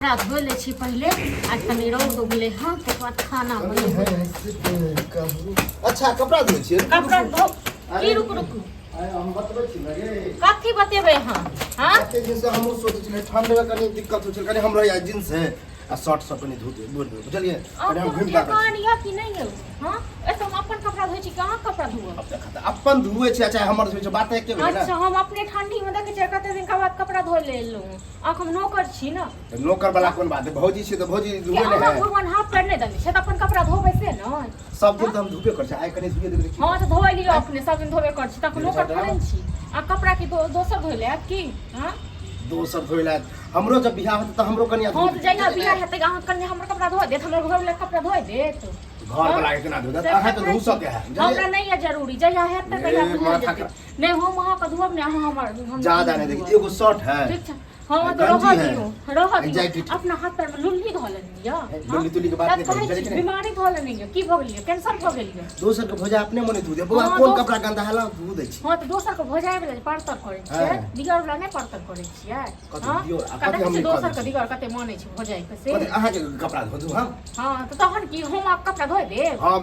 रात धो ले छी पहले आज तनी रौद उगले हां के बाद खाना बने। अच्छा कपड़ा धोइ छियै कपड़ा धो की रुक हम बतबै छी लगे कथी बतेबै हां हां एते जैसे हम सोचै छी ठंड में कनी दिक्कत होइ छै कनी हमरा या जींस है आ शर्ट सब कनी धोते बोल बुझलिए कनी हम घुम का कहानिया की नहीं है हां ऐसे हम अपन कपड़ा धोइ छी कहां कपड़ा धोब अपन धुए छी अच्छा हमर धोइ छै बात एके भेल ना अच्छा हम अपने ठंडी में देखे छै कते दिन के बाद कपड़ा धो ले लो आख हम नौकर छी ना नौकर वाला कोन बात है भौजी छी तो भौजी धुए ले है भगवान हाथ पैर नहीं दे छै त अपन कपड़ा धोबै से न सब दिन हम धुबे कर छै आइ कनी धुए देबै हां त धोइ लियो अपने सब दिन धोबे कर छी त नौकर थोड़े छी आ कपड़ा की दोसर धोइ ले की हां दोसर धोइला हमरो जब बियाह होत त हमरो कनिया हां त जइया बियाह हेतै अहाँ कन्या हमर कपड़ा धो देत हमर घर वाला कपड़ा धो देत घर वाला के ना धो देत अहाँ तो धो सके है हमरा नहीं है जरूरी जइया हेतै तइया धो देत नहीं हम वहां का धोब ने अहाँ हमर ज्यादा नहीं देखी एगो शर्ट है ठीक छै हां तो रह दियो अपना हाथ पैर में लुल्ही धो लेनी या लुल्ही तुली के बात नहीं करी बीमारी धो लेनी है की भ गेलिए कैंसर भ गेलिए दोसर के भोजा अपने मने धो दे बउआ कोन कपड़ा गंदा हला धो दै छी हां तो दोसर के भोजाए वाला परतर करे छियै दिगर वाला नहीं परतर करे छियै हां कते हम दोसर के दिगर कते माने छी भोजाए के से अहाँ के कपड़ा धो दू हम हां तो तहन की हम आप कपड़ा धो देब हां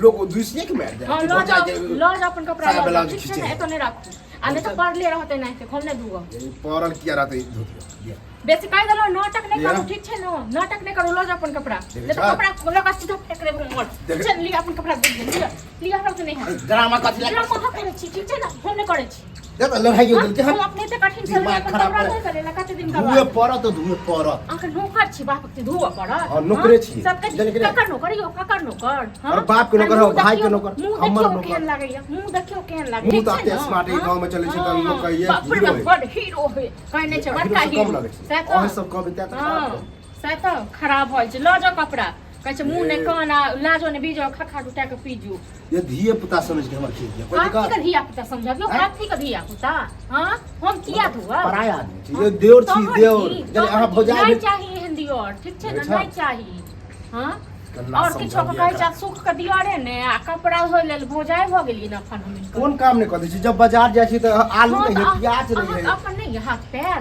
लोग दूसरे के मार दे भोजा अपन कपड़ा ठीक छै एतो नहीं राखू आ नहीं तो पड़ले रहते नहीं से हम नहीं दूगो परल किया रहते धो दियो बेसी कह दलो नाटक नहीं करू ठीक छै न नाटक नहीं करू लो जा अपन कपड़ा ले तो कपड़ा लगा सीधा फेंक देबो मोर चल लिया अपन कपड़ा दे लिया हमरा तो नहीं है ड्रामा कथि ड्रामा हम करे छी ठीक छै ना हम नहीं करे छी दे त लड़ाई हो गेल हम अपने से कठिन से कपड़ा नहीं करे ना कते दिन का धुए परत तो धुए परत आके नौकर छी बाप के धुआ पड़त हां नौकरे छी ककर नौकर यो ककर नौकर और बाप के नौकर हो भाई के नौकर हमर नौकर केहन लागैया मुंह देखियो केहन लागै मुंह त अते स्मार्ट है गांव में चले छै त लोग कहिए हीरो है बड़ हीरो है कहने छै बड़का हीरो से ओहे सब कविता त खराब से त खराब होय छै ल जा कपड़ा कहै छै मुंह ने कान लाजो ने बीजो खखा उठा के पीजू ये धिए पुता समझ के हमर खेत कोई का धिया पुता समझबियो हाथी का धिया पुता हां हम किया धुआ पराया आदमी छी ये देवर छी देवर जब अहाँ भौजा नहीं चाहिए हिंदी और ठीक छै ना नहीं चाहिए हां और किछो के कहै छै सुख के दियारे ने आ कपड़ा होय लेल भौजाए भ गेलिए न अपन हम कोन काम ने करै छी जब बाजार जाय छी त आलू नहीं प्याज नहीं है अपन नहीं हाथ पैर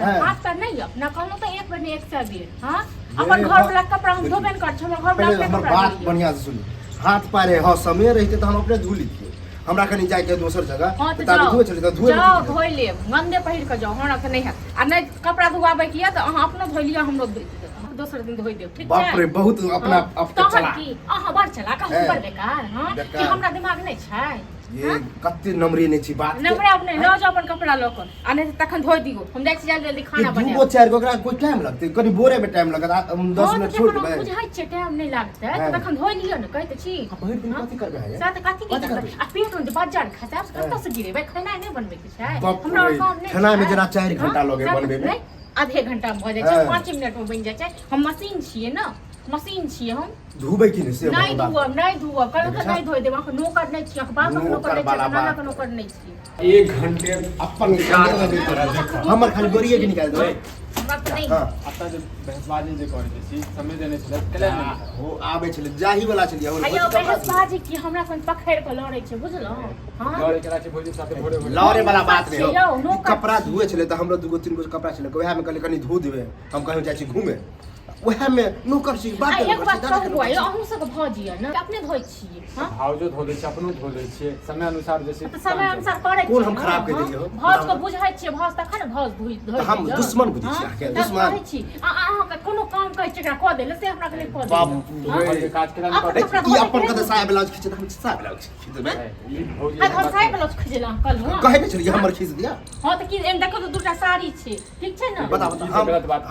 नहीं अपना कहलो त एक बेर ने 100 बेर हां अपन घर वाला कपड़ा हम धोबे कर छ हमर घर वाला कपड़ा बात बढ़िया से सुनी हाथ पैर हां समय रहते त हम अपने धो लीतिए हमरा कनी जाय के दोसर जगह त धोए चले त धोए जाओ धोइ ले गंदे पहिर के जाओ हमरा त नहीं है आ नहीं कपड़ा धोआबै किया त अहाँ अपनो धोइ लिया हमरो दोसर दिन धोइ देब ठीक छै बाप रे बहुत अपना अब तक चला की अहाँ बड़ चला का हम बड़ बेकार हां कि हमरा दिमाग नहीं छै ये कत्ते नमरी नहीं छी बात नमरे अपने ल जाओ अपन कपड़ा ल कर आ नहीं तखन धोइ दियो हम देख जल्दी जल्दी खाना बने दो चार गोकरा कोई टाइम लगते कनी बोरे में टाइम लगत 10 मिनट छोड़ देबै बुझाइ छै टाइम नहीं लागतै तखन धोइ लियो न कहै त छी पहिर दिन कथि करबै है साथ कथि की करबै आ पेट में बाजार खाता कत से गिरेबै खाना नहीं बनबै के छै हमरा काम नहीं खाना में जना 4 घंटा लगे बनबै में आधे घंटा में भ जाय छै 5 मिनट में बन जाय छै हम मशीन छियै ना मशीन छियै हम धुबै कि नहीं से नहीं धुआ कल त नहीं धोइ देब अहाँ नौकर नहीं छी अहाँ बाप नौकर नहीं छी नाना के नौकर नहीं छी 1 घंटे अपन निकाल लगे तोरा हमर खाली बोरिए के निकाल दो आता जे बहसबाजी जे करै छी समय देने छले कले हो आबै छले जाही वाला छलिए अयो बहसबाजी की हमरा सन पकड़ के लड़ै छै बुझलो हां लड़े करा छै भोजी साथे भोरे लड़े वाला बात नहीं हो कपड़ा धुए छले त हमरा दुगो तीन गो कपड़ा छले ओहे में कहले कनी धो देबे हम कहै जाय छी घूमे ओहे में नौकर छी बात एक बात कहू अहू सब भजिया न अपने धोइ छी हां भाउजो धो दै छी अपनो धो दै छी समय अनुसार जैसे समय अनुसार करे कोन हम खराब कर देलिए हो भज को बुझाइ छै भज तखन भज धोइ हम दुश्मन बुझी छी आके दुश्मन छी अहाँ के कोनो काम कहै छै क देले से हमरा के नहीं क दे बाप रे काज केला ई अपन कते साया ब्लाउज खींचे त हम साया ब्लाउज खींच देबै ई भौजी हम साया ब्लाउज खींचला कल कहै नै छलिए हमर खींच दिया हां त की एम देखो तो दूटा साड़ी छै ठीक छै ना बताओ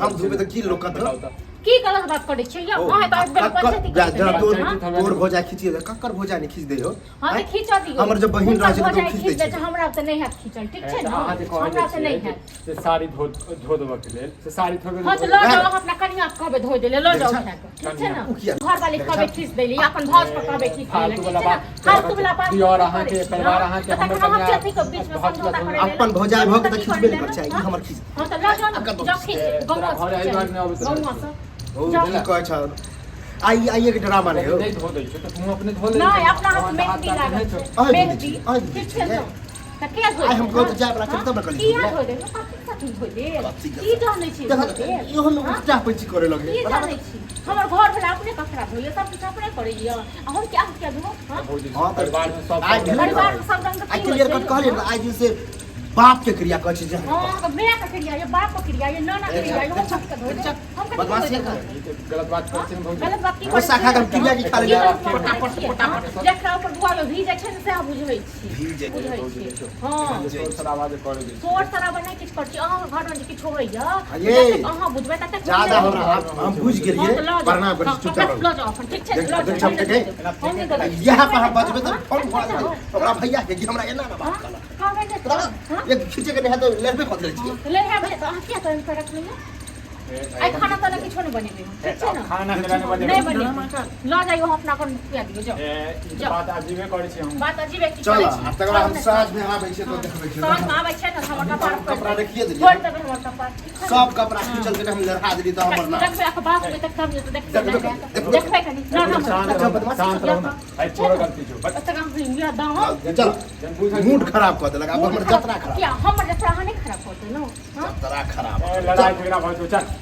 हम धुबे त की लोग कहत की गलत बात करे छै या अहाँ त पंचायती तोर भोजा खींचिए कक्कर भोजा नहीं खींच दे हो हां त खींचा दियो हमर जब बहिन रह छै त खींच दे छै हमरा त नहीं हाथ खींचल ठीक छै ना हमरा त नहीं है से साड़ी धो देबा के लेल से साड़ी थोड़े हां त ल जाओ अपना कनिया के कहबे धोइ देले ल जाओ ठीक छै ना घर वाले कहबे खींच देली अपन भाज पर कहबे खींच देले फालतू वाला बात दियोर अहाँ के परिवार अहाँ के हमर कन्या के बीच में समझौता करे अपन भोजा भग त खींचबे नहीं कर चाहिए हमर खींच हां त ल जाओ जा खींच गंगा घर आई घर ने आबे गंगा से ओ ठीक कहै छ आइए के ड्रामा नहीं हो नहीं धो दै छै त तुम अपने धो ले नहीं अपना हाथ मेहंदी लागल छै मेहंदी ठीक छै ना त के हो आइ हम कहू त जाय वाला छै तब कली की हो दे कथि कथि हो दे की जानै छी देख यो हम उल्टा पैची करे लगे की जानै छी हमर घर भेला अपने कपड़ा धोइए सब कुछ अपने करैया आ हम क्या धो हां हां परिवार में सब परिवार में सब रंग आई क्लियर कट कहले आई दिन से बाप के क्रिया कहै छै जे हां तो मैं का क्रिया ये बाप का क्रिया ये नाना का क्रिया ये सब का धो दे हम बदमाशी का गलत बात करते हैं बहुत गलत बात की वो शाखा का क्रिया की खा लिया फटाफट जकरा ऊपर बुआ में भी जाइ छै से आ बुझै छी बुझै छी हां शोर शराबा जे करे दे शोर शराबा नहीं किछ करछि अहाँ घर में किछ होइया ये अहाँ बुझबै तते ज्यादा हमरा हम बुझ गेलिए परना पर चुपचाप लो जाओ अपन ठीक छै लो देख सब के यहां पर हम बजबे त फोन हमरा भैया के कि हमरा एना ना बात कला हां मैं एक खींचे के नहीं तो लेबे कर दे छी ले है तो अहाँ क्या करन रख लिया आई खाना तो किछ नहीं बनेबे ठीक छै ना खाना मेरा नहीं बने लो जाइयो अपना कोन पिया दियो जाओ ये बात अजीबे करे छी हम बात अजीबे की चल तकर बाद हम साँझ में आबै छै तो देखबै छै साँझ में आबै छै ना हमर कपड़ा देखिए दे छोड़ देबे हमर कपड़ा सब कपड़ा खींचल के हम लड़ा देली तो हमर ना देखबे अख बाप में तक कम तो देखबे कनी ना ना शांत रहो आई छोड़ गलती जो बस तक हम लिया दाम चल मूड खराब कर देलक अब हमर जतरा खराब क्या हमर जतरा नहीं खराब होते ना हां जतरा खराब लड़ाई झगड़ा भयो चल